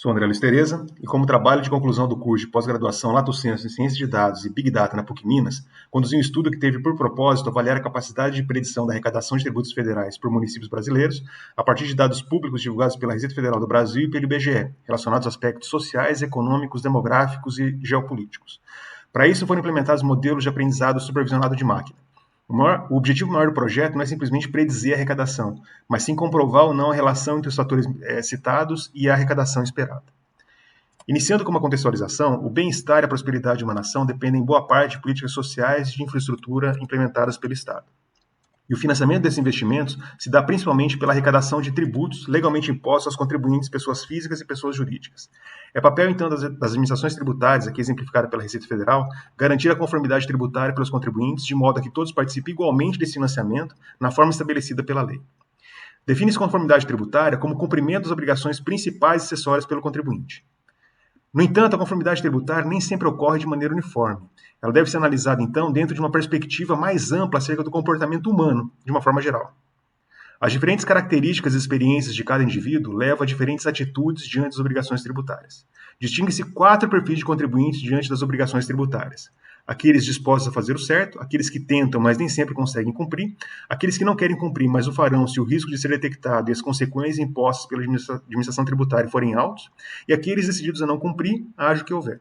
Sou André Luiz Tereza e, como trabalho de conclusão do curso de pós-graduação Lato Sensu em Ciência de Dados e Big Data na PUC Minas, conduzi um estudo que teve por propósito avaliar a capacidade de predição da arrecadação de tributos federais por municípios brasileiros a partir de dados públicos divulgados pela Receita Federal do Brasil e pelo IBGE, relacionados a aspectos sociais, econômicos, demográficos e geopolíticos. Para isso, foram implementados modelos de aprendizado supervisionado de máquina. O objetivo maior do projeto não é simplesmente predizer a arrecadação, mas sim comprovar ou não a relação entre os fatores citados e a arrecadação esperada. Iniciando com uma contextualização, o bem-estar e a prosperidade de uma nação dependem em boa parte de políticas sociais e de infraestrutura implementadas pelo Estado. E o financiamento desses investimentos se dá principalmente pela arrecadação de tributos legalmente impostos aos contribuintes, pessoas físicas e pessoas jurídicas. É papel, então, das administrações tributárias, aqui exemplificada pela Receita Federal, garantir a conformidade tributária pelos contribuintes, de modo a que todos participem igualmente desse financiamento na forma estabelecida pela lei. Define-se conformidade tributária como cumprimento das obrigações principais e acessórias pelo contribuinte. No entanto, a conformidade tributária nem sempre ocorre de maneira uniforme. Ela deve ser analisada, então, dentro de uma perspectiva mais ampla acerca do comportamento humano, de uma forma geral. As diferentes características e experiências de cada indivíduo levam a diferentes atitudes diante das obrigações tributárias. Distingue-se 4 perfis de contribuintes diante das obrigações tributárias. Aqueles dispostos a fazer o certo, aqueles que tentam, mas nem sempre conseguem cumprir, aqueles que não querem cumprir, mas o farão se o risco de ser detectado e as consequências impostas pela administração tributária forem altos, e aqueles decididos a não cumprir, haja o que houver.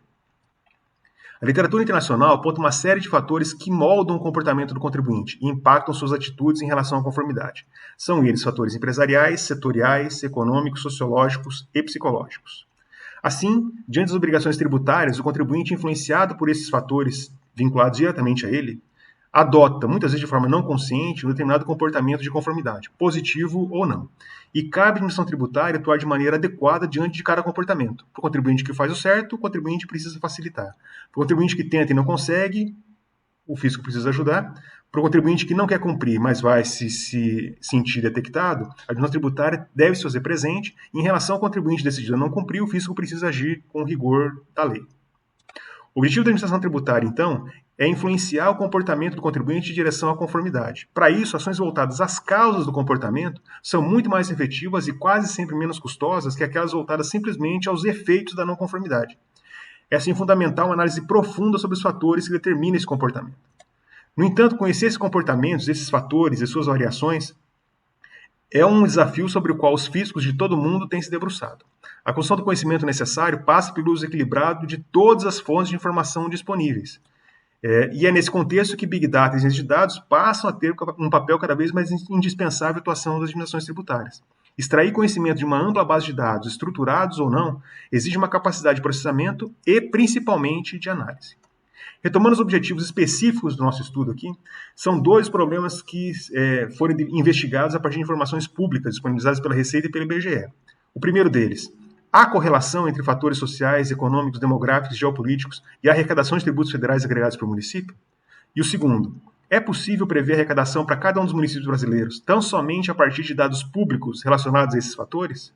A literatura internacional aponta uma série de fatores que moldam o comportamento do contribuinte e impactam suas atitudes em relação à conformidade. São eles fatores empresariais, setoriais, econômicos, sociológicos e psicológicos. Assim, diante das obrigações tributárias, o contribuinte, influenciado por esses fatores vinculados diretamente a ele, adota, muitas vezes de forma não consciente, um determinado comportamento de conformidade, positivo ou não. E cabe à administração tributária atuar de maneira adequada diante de cada comportamento. Para o contribuinte que faz o certo, o contribuinte precisa facilitar. Para o contribuinte que tenta e não consegue, o fisco precisa ajudar. Para o contribuinte que não quer cumprir, mas vai se sentir detectado, a administração tributária deve se fazer presente. E em relação ao contribuinte decidido a não cumprir, o fisco precisa agir com rigor da lei. O objetivo da administração tributária, então, é influenciar o comportamento do contribuinte em direção à conformidade. Para isso, ações voltadas às causas do comportamento são muito mais efetivas e quase sempre menos custosas que aquelas voltadas simplesmente aos efeitos da não conformidade. É assim fundamental uma análise profunda sobre os fatores que determinam esse comportamento. No entanto, conhecer esses comportamentos, esses fatores e suas variações é um desafio sobre o qual os fiscos de todo mundo têm se debruçado. A construção do conhecimento necessário passa pelo uso equilibrado de todas as fontes de informação disponíveis. E é nesse contexto que Big Data e ciência de dados passam a ter um papel cada vez mais indispensável na atuação das administrações tributárias. Extrair conhecimento de uma ampla base de dados, estruturados ou não, exige uma capacidade de processamento e, principalmente, de análise. Retomando os objetivos específicos do nosso estudo aqui, são 2 problemas que foram investigados a partir de informações públicas disponibilizadas pela Receita e pelo IBGE. O primeiro deles, há correlação entre fatores sociais, econômicos, demográficos e geopolíticos e a arrecadação de tributos federais agregados por município? E o segundo, é possível prever a arrecadação para cada um dos municípios brasileiros tão somente a partir de dados públicos relacionados a esses fatores?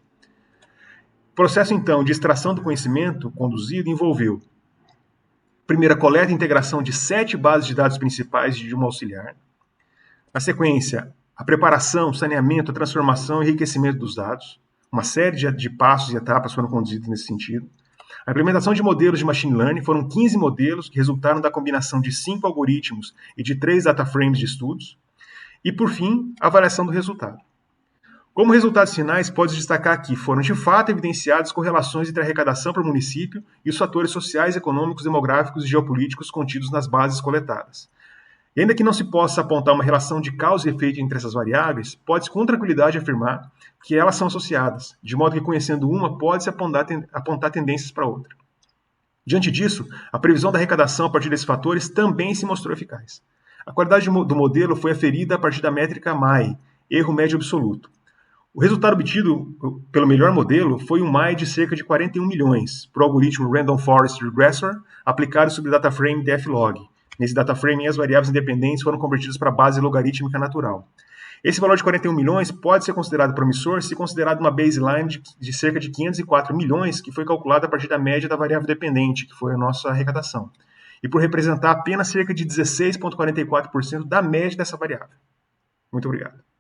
O processo, então, de extração do conhecimento conduzido envolveu primeira, coleta e integração de 7 bases de dados principais de uma auxiliar. Na sequência, a preparação, saneamento, a transformação e enriquecimento dos dados. Uma série de passos e etapas foram conduzidos nesse sentido. A implementação de modelos de machine learning foram 15 modelos que resultaram da combinação de 5 algoritmos e de 3 data frames de estudos. E, por fim, a avaliação do resultado. Como resultados finais, pode destacar que foram de fato evidenciadas correlações entre a arrecadação por município e os fatores sociais, econômicos, demográficos e geopolíticos contidos nas bases coletadas. E ainda que não se possa apontar uma relação de causa e efeito entre essas variáveis, pode-se com tranquilidade afirmar que elas são associadas, de modo que conhecendo uma, pode-se apontar tendências para outra. Diante disso, a previsão da arrecadação a partir desses fatores também se mostrou eficaz. A qualidade do modelo foi aferida a partir da métrica MAI, erro médio absoluto. O resultado obtido pelo melhor modelo foi um MAI de cerca de 41 milhões para o algoritmo Random Forest Regressor aplicado sobre o dataframe DFLog. Nesse dataframe, as variáveis independentes foram convertidas para a base logarítmica natural. Esse valor de 41 milhões pode ser considerado promissor se considerado uma baseline de cerca de 504 milhões, que foi calculada a partir da média da variável dependente, que foi a nossa arrecadação, e por representar apenas cerca de 16,44% da média dessa variável. Muito obrigado.